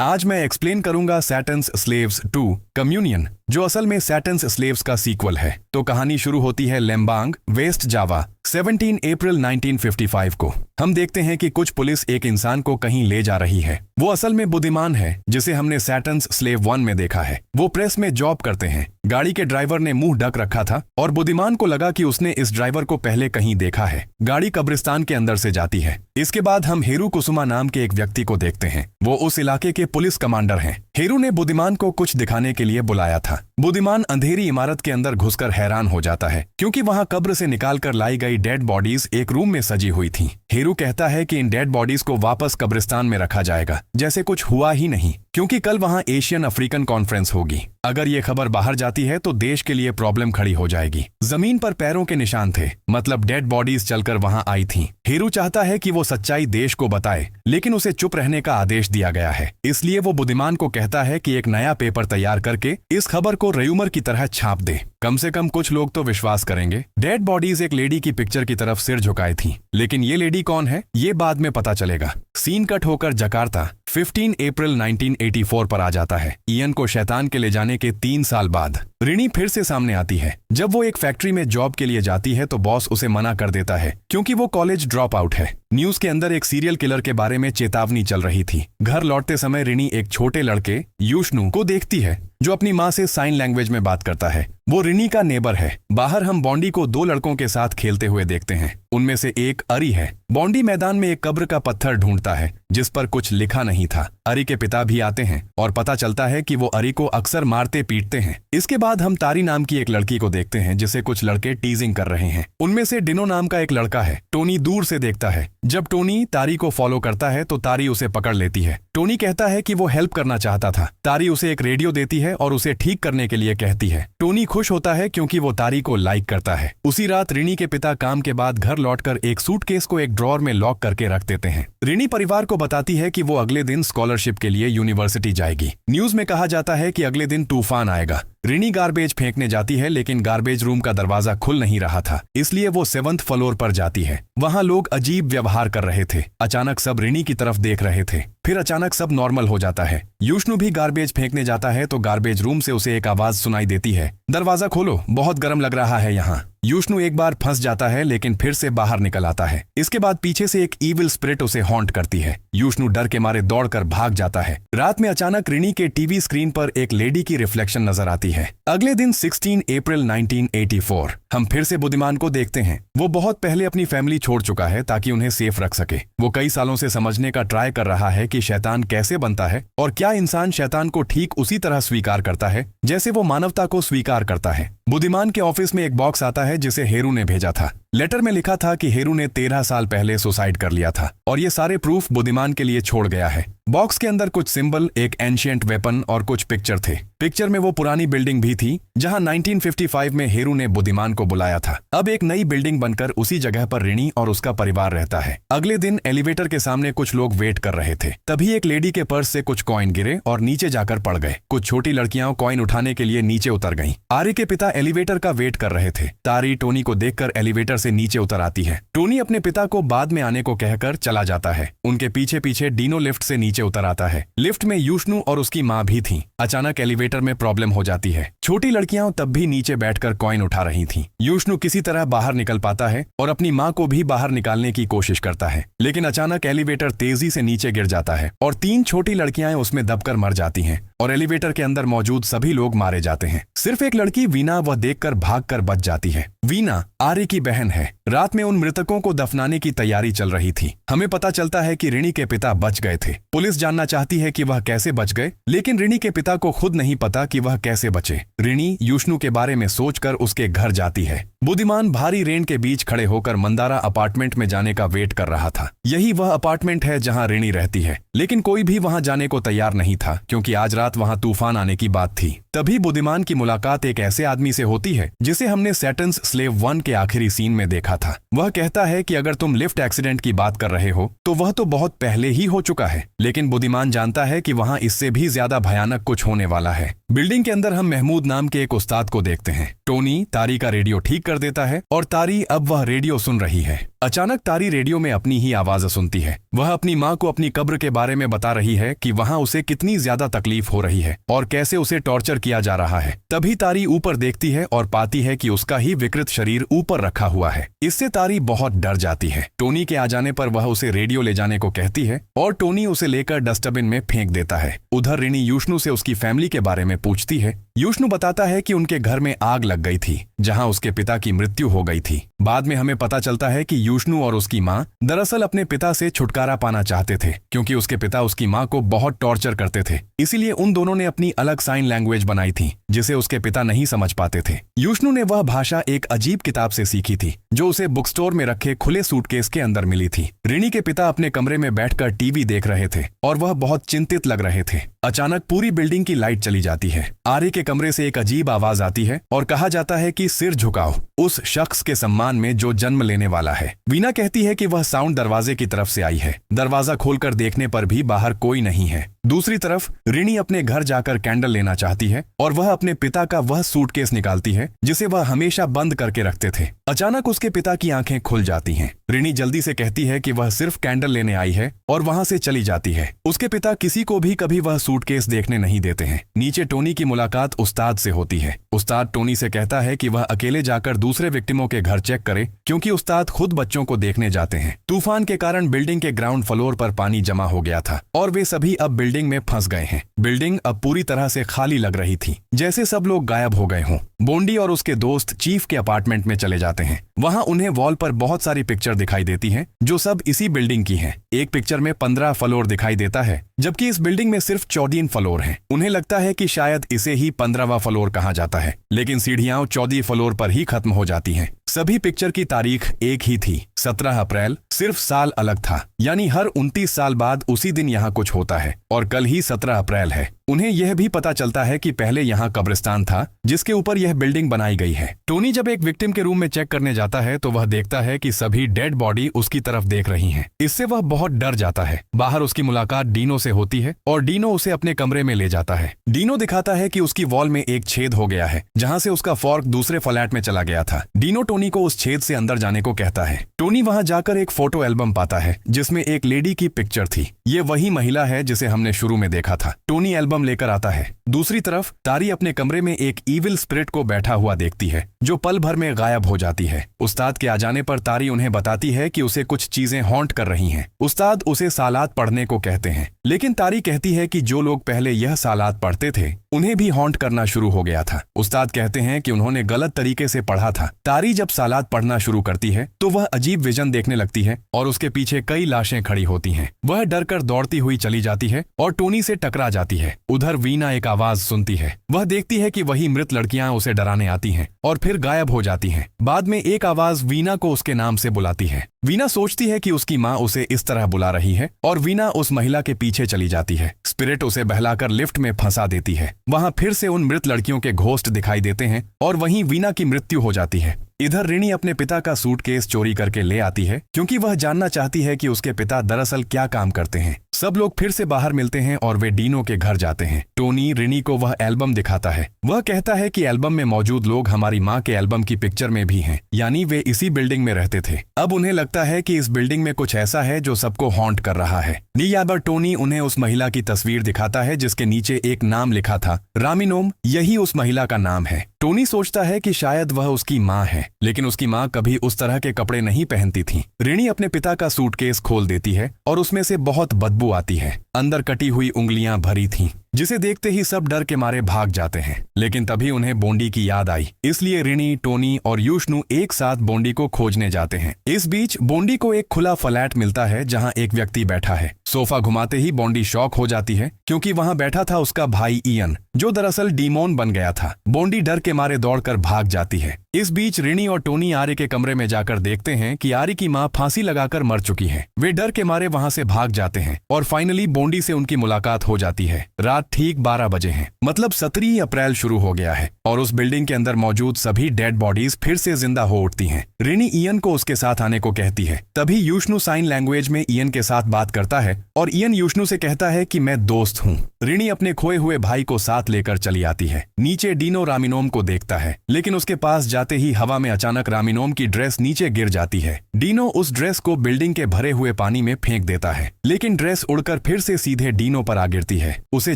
आज मैं एक्सप्लेन करूंगा सैटर्न्स स्लेव्स 2 कम्युनियन, जो असल में सैटर्न्स स्लेव्स का सीक्वल है। तो कहानी शुरू होती है लेम्बांग, वेस्ट जावा, 17 अप्रैल 1955 को। हम देखते हैं कि कुछ पुलिस एक इंसान को कहीं ले जा रही है। वो असल में बुद्धिमान है, जिसे हमने सैटर्न्स स्लेव 1 में देखा है। वो प्रेस में जॉब करते हैं। गाड़ी के ड्राइवर ने मुंह ढक रखा था और बुद्धिमान को लगा कि उसने इस ड्राइवर को पहले कहीं देखा है। गाड़ी कब्रिस्तान के अंदर से जाती है। इसके बाद हम हेरू कुसुमा नाम के एक व्यक्ति को देखते हैं। वो उस इलाके के पुलिस कमांडर हैं। हेरू ने बुद्धिमान को कुछ दिखाने के लिए बुलाया था। बुद्धिमान अंधेरी इमारत के अंदर घुसकर हैरान हो जाता है, क्योंकि वहां कब्र से निकालकर लाई गई डेड बॉडीज एक रूम में सजी हुई थीं। हेरू कहता है कि इन डेड बॉडीज को वापस कब्रिस्तान में रखा जाएगा, जैसे कुछ हुआ ही नहीं, क्योंकि कल वहां एशियन अफ्रीकन कॉन्फ्रेंस होगी। अगर ये खबर बाहर जाती है तो देश के लिए प्रॉब्लम खड़ी हो जाएगी। जमीन पर पैरों के निशान थे, मतलब डेड बॉडीज चलकर वहां आई थीं। हेरू चाहता है कि वो सच्चाई देश को बताए, लेकिन उसे चुप रहने का आदेश दिया गया है। इसलिए वो बुद्धिमान को कहता है कि एक नया पेपर तैयार करके इस खबर को र्यूमर की तरह छाप दे। कम से कम कुछ लोग तो विश्वास करेंगे। डेड बॉडीज एक लेडी की पिक्चर की तरफ सिर झुकाई थी, लेकिन ये लेडी कौन है ये बाद में पता चलेगा। सीन कट होकर जकार्ता 15 अप्रैल 1984 पर आ जाता है। इयन को शैतान के ले जाने के 3 साल बाद रिनी फिर से सामने आती है। जब वो एक फैक्ट्री में जॉब के लिए जाती है तो बॉस उसे मना कर देता है, क्योंकि वो कॉलेज ड्रॉप आउट है। न्यूज के अंदर एक सीरियल किलर के बारे में चेतावनी चल रही थी। घर लौटते समय रिनी एक छोटे लड़के यूशनु को देखती है, जो अपनी माँ से साइन लैंग्वेज में बात करता है। वो रिनी का नेबर है। बाहर हम बॉन्डी को 2 लड़कों के साथ खेलते हुए देखते हैं। उनमें से एक अरी है। बॉन्डी मैदान में एक कब्र का पत्थर ढूंढता है, जिस पर कुछ लिखा नहीं था। अरी के पिता भी आते हैं और पता चलता है कि वो अरी को अक्सर मारते पीटते हैं। इसके बाद हम तारी नाम की एक लड़की को देखते हैं, जिसे कुछ लड़के टीजिंग कर रहे हैं। उनमें से डिनो नाम का एक लड़का है। टोनी दूर से देखता है। जब टोनी तारी को फॉलो करता है तो तारी उसे पकड़ लेती है। टोनी कहता है कि वो हेल्प करना चाहता था। तारी उसे एक रेडियो देती है और उसे ठीक करने के लिए कहती है। टोनी खुश होता है क्योंकि वो तारी को लाइक करता है। उसी रात रिनी के पिता काम के बाद घर लौटकर एक सूटकेस को एक ड्रॉर में लॉक करके रख देते हैं। रिनी परिवार को बताती है कि वो अगले दिन स्कॉलरशिप के लिए यूनिवर्सिटी जाएगी। न्यूज में कहा जाता है कि अगले दिन तूफान आएगा। रिनी गार्बेज फेंकने जाती है, लेकिन गार्बेज रूम का दरवाजा खुल नहीं रहा था, इसलिए वो 7th फ्लोर पर जाती है। वहां लोग अजीब व्यवहार कर रहे थे। अचानक सब रिनी की तरफ देख रहे थे। फिर अचानक सब नॉर्मल हो जाता है। यूशनु भी गार्बेज फेंकने जाता है तो गार्बेज रूम से उसे एक आवाज सुनाई देती है, दरवाजा खोलो, बहुत गर्म लग रहा है यहाँ। यूशनु एक बार फंस जाता है, लेकिन फिर से बाहर निकल आता है। इसके बाद पीछे से एक ईविल स्पिरिट उसे हॉन्ट करती है। यूशनु डर के मारे दौड़कर भाग जाता है। रात में अचानक रिनी के टीवी स्क्रीन पर एक लेडी की रिफ्लेक्शन नजर आती है। अगले दिन 16 अप्रैल 1984 हम फिर से बुद्धिमान को देखते हैं। वो बहुत पहले अपनी फैमिली छोड़ चुका है ताकि उन्हें सेफ रख सके। वो कई सालों से समझने का ट्राई कर रहा है कि शैतान कैसे बनता है और क्या इंसान शैतान को ठीक उसी तरह स्वीकार करता है जैसे वो मानवता को स्वीकार करता है। बुद्धिमान के ऑफिस में एक बॉक्स आता है जिसे हेरू ने भेजा था। लेटर में लिखा था कि हेरू ने 13 साल पहले सुसाइड कर लिया था और ये सारे प्रूफ बुद्धिमान के लिए छोड़ गया है। बॉक्स के अंदर कुछ सिंबल, एक एंशिएंट वेपन और कुछ पिक्चर थे। पिक्चर में वो पुरानी बिल्डिंग भी थी जहां 1955 में हेरू ने बुद्धिमान को बुलाया था। अब एक नई बिल्डिंग बनकर उसी जगह पर रिनी और उसका परिवार रहता है। अगले दिन एलिवेटर के सामने कुछ लोग वेट कर रहे थे। तभी एक लेडी के पर्स से कुछ कॉइन गिरे और नीचे जाकर पड़ गए। कुछ छोटी लड़कियां कॉइन उठाने के लिए नीचे उतर गईं। आरी के पिता एलिवेटर का वेट कर रहे थे। तारी टोनी को देखकर एलिवेटर से नीचे उतर आती है। टोनी अपने पिता को बाद में आने को कहकर चला जाता है। उनके पीछे पीछे डीनो लिफ्ट से नीचे उतर आता है। लिफ्ट में यूशनु और उसकी माँ भी थी। अचानक एलिवेटर में प्रॉब्लम हो जाती है। छोटी लड़कियां तब भी नीचे बैठकर कॉइन उठा रही थीं। यूशनु किसी तरह बाहर निकल पाता है और अपनी माँ को भी बाहर निकालने की कोशिश करता है, लेकिन अचानक एलिवेटर तेजी से नीचे गिर जाता है और 3 छोटी लड़कियां उसमें दबकर मर जाती हैं और एलिवेटर के अंदर मौजूद सभी लोग मारे जाते हैं। सिर्फ एक लड़की वीना वह देखकर भागकर बच जाती है। वीना आर्य की बहन है। रात में उन मृतकों को दफनाने की तैयारी चल रही थी। हमें पता चलता है कि रिनी के पिता बच गए थे। पुलिस जानना चाहती है कि वह कैसे बच गए, लेकिन रिनी के पिता को खुद नहीं पता कि वह कैसे बचे। रिनी यूशनु के बारे में सोचकर उसके घर जाती है। बुद्धिमान भारी रेन के बीच खड़े होकर मंदारा अपार्टमेंट में जाने का वेट कर रहा था। यही वह अपार्टमेंट है जहां रिनी रहती है, लेकिन कोई भी वहां जाने को तैयार नहीं था, क्योंकि आज रात वहां तूफान आने की बात थी। तभी बुद्धिमान की मुलाकात एक ऐसे आदमी से होती है जिसे हमने सैटर्न्स स्लेव 1 के आखिरी सीन में देखा था। वह कहता है कि अगर तुम लिफ्ट एक्सीडेंट की बात कर रहे हो तो वह तो बहुत पहले ही हो चुका है, लेकिन बुद्धिमान जानता है कि वहां इससे भी ज्यादा भयानक कुछ होने वाला है। बिल्डिंग के अंदर हम महमूद नाम के एक उस्ताद को देखते हैं। टोनी तारी का रेडियो ठीक कर देता है और तारी अब वह रेडियो सुन रही है। अचानक तारी रेडियो में अपनी ही आवाज सुनती है। वह अपनी माँ को अपनी कब्र के बारे में बता रही है कि वहाँ उसे कितनी ज्यादा तकलीफ हो रही है और कैसे उसे टॉर्चर किया जा रहा है। तभी तारी ऊपर देखती है और पाती है कि उसका ही विकृत शरीर ऊपर रखा हुआ है। इससे तारी बहुत डर जाती है। टोनी के आ जाने पर वह उसे रेडियो ले जाने को कहती है और टोनी उसे लेकर डस्टबिन में फेंक देता है। उधर रिनी युष्णु से उसकी फैमिली के बारे में पूछती है। युष्णु बताता है कि उनके घर में आग लग गई थी जहां उसके पिता की मृत्यु हो गई थी। बाद में हमें पता चलता है कि युष्णु और उसकी माँ दरअसल अपने पिता से छुटकारा पाना चाहते थे क्योंकि उसके पिता उसकी माँ को बहुत टॉर्चर करते थे। इसीलिए उन दोनों ने अपनी अलग साइन लैंग्वेज बनाई थी जिसे उसके पिता नहीं समझ पाते थे। युष्णु ने वह भाषा एक अजीब किताब से सीखी थी जो उसे बुक स्टोर में रखे खुले सूटकेस के अंदर मिली थी। रिनी के पिता अपने कमरे में बैठकर टीवी देख रहे थे और वह बहुत चिंतित लग रहे थे। अचानक पूरी बिल्डिंग की लाइट चली जाती है। आर्य के कमरे से एक अजीब आवाज आती है और कहा जाता है कि सिर झुकाओ उस शख्स के सम्मान में जो जन्म लेने वाला है। वीना कहती है कि वह साउंड दरवाजे की तरफ से आई है। दरवाजा खोलकर देखने पर भी बाहर कोई नहीं है। दूसरी तरफ रिनी अपने घर जाकर कैंडल लेना चाहती है और वह अपने पिता का वह सूटकेस निकालती है जिसे वह हमेशा बंद करके रखते थे। अचानक उसके पिता की आंखें खुल जाती हैं। रिनी जल्दी से कहती है कि वह सिर्फ कैंडल लेने आई है और वहां से चली जाती है। उसके पिता किसी को भी कभी वह सूटकेस देखने नहीं देते हैं। नीचे टोनी की मुलाकात उस्ताद से होती है। उस्ताद टोनी से कहता है कि वह अकेले जाकर दूसरे विक्टिमों के घर चेक करे क्योंकि उस्ताद खुद बच्चों को देखने जाते हैं। तूफान के कारण बिल्डिंग के ग्राउंड फ्लोर पर पानी जमा हो गया था और वे सभी अब बिल्डिंग में फंस गए हैं। बिल्डिंग अब पूरी तरह से खाली लग रही थी, जैसे सब लोग गायब हो गए हों। बोंडी और उसके दोस्त चीफ के अपार्टमेंट में चले जाते हैं। वहां उन्हें वॉल पर बहुत सारी पिक्चर दिखाई देती हैं जो सब इसी बिल्डिंग की हैं। एक पिक्चर में 15 फ्लोर दिखाई देता है जबकि इस बिल्डिंग में सिर्फ 14 फ्लोर हैं। उन्हें लगता है कि शायद इसे ही 15वां फ्लोर कहा जाता है, लेकिन सीढ़ियां 14 फ्लोर पर ही खत्म हो जाती हैं। सभी पिक्चर की तारीख एक ही थी, 17 अप्रैल। सिर्फ साल अलग था, यानी हर 29 साल बाद उसी दिन यहाँ कुछ होता है और कल ही 17 अप्रैल है। उन्हें यह भी पता चलता है कि पहले यहाँ कब्रिस्तान था जिसके ऊपर यह बिल्डिंग बनाई गई है। टोनी जब एक विक्टिम के रूम में चेक करने जाता है तो वह देखता है कि सभी डेड बॉडी उसकी तरफ देख रही हैं। इससे वह बहुत डर जाता है। बाहर उसकी मुलाकात डीनो से होती है और डीनो उसे अपने कमरे में ले जाता है। डीनो दिखाता है कि उसकी वॉल में एक छेद हो गया है जहाँ से उसका फॉर्क दूसरे फ्लैट में चला गया था। डीनो टोनी को उस छेद से अंदर जाने को कहता है। टोनी वहां जाकर एक फोटो एल्बम पाता है जिसमें एक लेडी की पिक्चर थी। ये वही महिला है जिसे हमने शुरू में देखा था। टोनी एल्बम लेकर आता है। दूसरी तरफ तारी अपने कमरे में एक ईविल स्पिरिट को बैठा हुआ देखती है जो पल भर में गायब हो जाती है। उस्ताद के आ जाने पर तारी उन्हें बताती है कि उसे कुछ चीजें हॉन्ट कर रही हैं। उस्ताद उसे सालात पढ़ने को कहते हैं, लेकिन तारी कहती है कि जो लोग पहले यह सालात पढ़ते थे उन्हें भी हॉन्ट करना शुरू हो गया था। उस्ताद कहते हैं कि उन्होंने गलत तरीके से पढ़ा था। तारी जब सालात पढ़ना शुरू करती है तो वह अजीब विजन देखने लगती है और उसके पीछे कई लाशें खड़ी होती हैं। वह डर कर दौड़ती हुई चली जाती है और टोनी से टकरा जाती है। उधर वीना एक आवाज सुनती है। वह देखती है कि वही मृत लड़कियां उसे डराने आती हैं और फिर गायब हो जाती हैं। बाद में एक आवाज वीना को उसके नाम से बुलाती है। वीना सोचती है कि उसकी माँ उसे इस तरह बुला रही है और वीना उस महिला के पीछे चली जाती है। स्पिरिट उसे बहलाकर लिफ्ट में फंसा देती है। वहां फिर से उन मृत लड़कियों के घोस्ट दिखाई देते हैं और वहीं वीना की मृत्यु हो जाती है। इधर रिनी अपने पिता का सूटकेस चोरी करके ले आती है क्योंकि वह जानना चाहती है कि उसके पिता दरअसल क्या काम करते हैं। सब लोग फिर से बाहर मिलते हैं और वे डीनो के घर जाते हैं। टोनी रिनी को वह एल्बम दिखाता है। वह कहता है कि एल्बम में मौजूद लोग हमारी माँ के एल्बम की पिक्चर में भी हैं, यानी वे इसी बिल्डिंग में रहते थे। अब उन्हें लगता है कि इस बिल्डिंग में कुछ ऐसा है जो सबको हॉन्ट कर रहा है। नियाबर टोनी उन्हें उस महिला की तस्वीर दिखाता है जिसके नीचे एक नाम लिखा था, रामिनोम। यही उस महिला का नाम है। टोनी सोचता है कि शायद वह उसकी माँ है, लेकिन उसकी माँ कभी उस तरह के कपड़े नहीं पहनती थी। रिनी अपने पिता का सूटकेस खोल देती है और उसमें से बहुत बदबू आती है। अंदर कटी हुई उंगलियां भरी थीं, जिसे देखते ही सब डर के मारे भाग जाते हैं। लेकिन तभी उन्हें बोंडी की याद आई, इसलिए रिनी, टोनी और युष्णु एक साथ बोंडी को खोजने जाते हैं। इस बीच बोंडी को एक खुला फ्लैट मिलता है जहां एक व्यक्ति बैठा है। सोफा घुमाते ही बोंडी शॉक हो जाती है क्योंकि वहां बैठा था उसका भाई इयन, जो दरअसल डीमोन बन गया था। बोंडी डर के मारे दौड़कर भाग जाती है। इस बीच रिनी और टोनी आर्य के कमरे में जाकर देखते हैं कि आर्य की माँ फांसी लगाकर मर चुकी है। वे डर के मारे वहां से भाग जाते हैं और फाइनली बोंडी से उनकी मुलाकात हो जाती है। रात ठीक 12 बजे है, मतलब 17 अप्रैल शुरू हो गया है और उस बिल्डिंग के अंदर मौजूद सभी डेड बॉडीज फिर से जिंदा हो उठती हैं। रिनी इयन को उसके साथ आने को कहती है। तभी युष्णु साइन लैंग्वेज में इयन के साथ बात करता है और इयन युष्णु से कहता है कि मैं दोस्त हूँ। रिनी अपने खोए हुए भाई को साथ लेकर चली आती है। नीचे डीनो रामिनोम को देखता है, लेकिन उसके पास जाते ही हवा में अचानक रामिनोम की ड्रेस नीचे गिर जाती है। डीनो उस ड्रेस को बिल्डिंग के भरे हुए पानी में फेंक देता है, लेकिन ड्रेस उड़कर फिर से सीधे डीनो पर आ गिरती है, उसे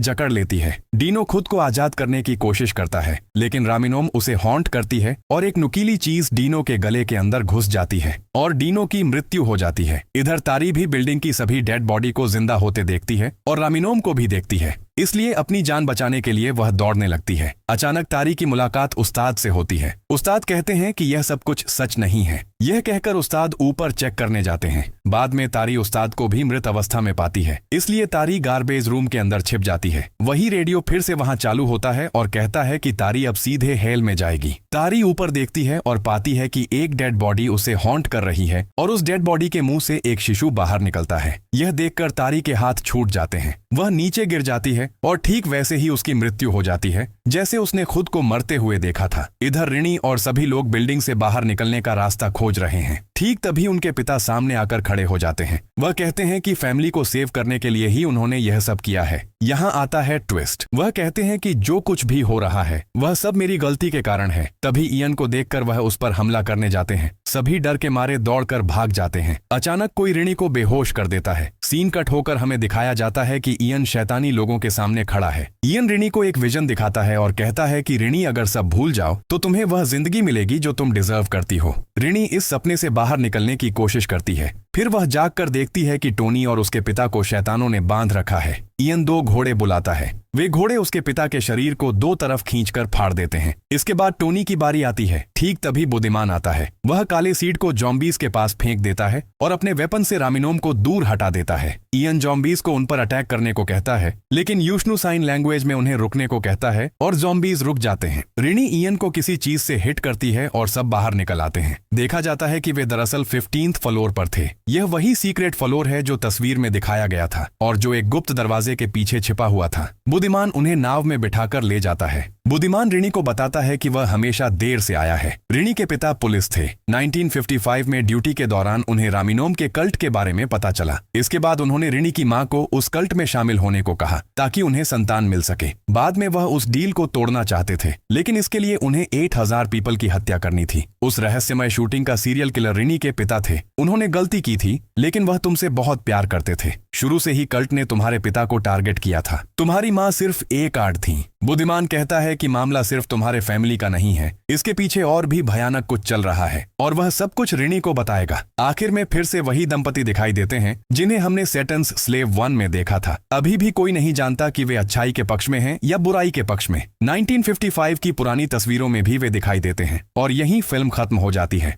जकड़ लेती है। डीनो खुद को आजाद करने की कोशिश करता है, लेकिन रामिनोम उसे हॉन्ट करती है और एक नुकीली चीज डीनो के गले के अंदर घुस जाती है और डीनो की मृत्यु हो जाती है। इधर तारी भी बिल्डिंग की सभी डेड बॉडी को जिंदा होते देखती है और रामिनोम को भी देखती है, इसलिए अपनी जान बचाने के लिए वह दौड़ने लगती है। अचानक तारी की मुलाकात उस्ताद से होती है। उस्ताद कहते हैं कि यह सब कुछ सच नहीं है। यह कहकर उस्ताद ऊपर चेक करने जाते हैं। बाद में तारी उस्ताद को भी मृत अवस्था में पाती है, इसलिए तारी गार्बेज रूम के अंदर छिप जाती है। वही रेडियो फिर से वहां चालू होता है और कहता है कि तारी अब सीधे हेल में जाएगी। तारी ऊपर देखती है और पाती है कि एक डेड बॉडी उसे हॉन्ट कर रही है और उस डेड बॉडी के मुंह से एक शिशु बाहर निकलता है। यह देखकर तारी के हाथ छूट जाते हैं, वह नीचे गिर जाती है और ठीक वैसे ही उसकी मृत्यु हो जाती है जैसे उसने खुद को मरते हुए देखा था। इधर रिनी और सभी लोग बिल्डिंग से बाहर निकलने का रास्ता खोज रहे हैं। ठीक तभी उनके पिता सामने आकर खड़े हो जाते हैं। वह कहते हैं कि फैमिली को सेव करने के लिए ही उन्होंने यह सब किया है। यहाँ आता है ट्विस्ट। वह कहते हैं कि जो कुछ भी हो रहा है वह सब मेरी गलती के कारण है। तभी इयन को देखकर वह उस पर हमला करने जाते हैं। सभी डर के मारे दौड़कर भाग जाते हैं। अचानक कोई रिनी को बेहोश कर देता है। सीन कट होकर हमें दिखाया जाता है कि इयन शैतानी लोगों के सामने खड़ा है। इयन रिनी को एक विजन दिखाता है और कहता है कि रिनी अगर सब भूल जाओ तो तुम्हें वह जिंदगी मिलेगी जो तुम डिजर्व करती हो। रिनी इस सपने से बाहर निकलने की कोशिश करती है। फिर वह जाग कर देखती है कि टोनी और उसके पिता को शैतानों ने बांध रखा है। इयन 2 घोड़े बुलाता है। वे घोड़े उसके पिता के शरीर को 2 तरफ खींचकर फाड़ देते हैं। इसके बाद टोनी की बारी आती है। ठीक तभी बुद्धिमान आता है। वह काले सीड को जॉम्बीज के पास फेंक देता है और अपने वेपन से रामिनोम को दूर हटा देता है। इयन जॉम्बीज को उन पर अटैक करने को कहता है, लेकिन यूशनु साइन लैंग्वेज में उन्हें रुकने को कहता है और जॉम्बीज रुक जाते हैं। रिनी इयन को किसी चीज से हिट करती है और सब बाहर निकल आते हैं। देखा जाता है कि वे दरअसल 15th फ्लोर पर थे। यह वही सीक्रेट फ्लोर है जो तस्वीर में दिखाया गया था और जो एक गुप्त दरवाजे के पीछे छिपा हुआ था। बुद्धिमान उन्हें नाव में बिठाकर ले जाता है। बुद्धिमान रिनी को बताता है कि वह हमेशा देर से आया है। रिनी के पिता पुलिस थे। 1955 में ड्यूटी के दौरान उन्हें रामिनोम के कल्ट के बारे में पता चला। इसके बाद उन्होंने रिनी की मां को उस कल्ट में शामिल होने को कहा ताकि उन्हें संतान मिल सके। बाद में वह उस डील को तोड़ना चाहते थे, लेकिन इसके लिए उन्हें 8000 पीपल की हत्या करनी थी। उस रहस्यमय शूटिंग का सीरियल किलर रिनी के पिता थे। उन्होंने गलती की थी, लेकिन वह तुमसे बहुत प्यार करते थे। शुरू से ही कल्ट ने तुम्हारे पिता को टारगेट किया था। तुम्हारी माँ सिर्फ एक आड़ थी। बुद्धिमान कहता है कि मामला सिर्फ तुम्हारे फैमिली का नहीं है, इसके पीछे और भी भयानक कुछ चल रहा है और वह सब कुछ रिनी को बताएगा। आखिर में फिर से वही दंपति दिखाई देते हैं जिन्हें हमने सैटन्स स्लेव 1 में देखा था। अभी भी कोई नहीं जानता कि वे अच्छाई के पक्ष में हैं या बुराई के पक्ष में। 1955 की पुरानी तस्वीरों में भी वे दिखाई देते हैं और यहीं फिल्म खत्म हो जाती है।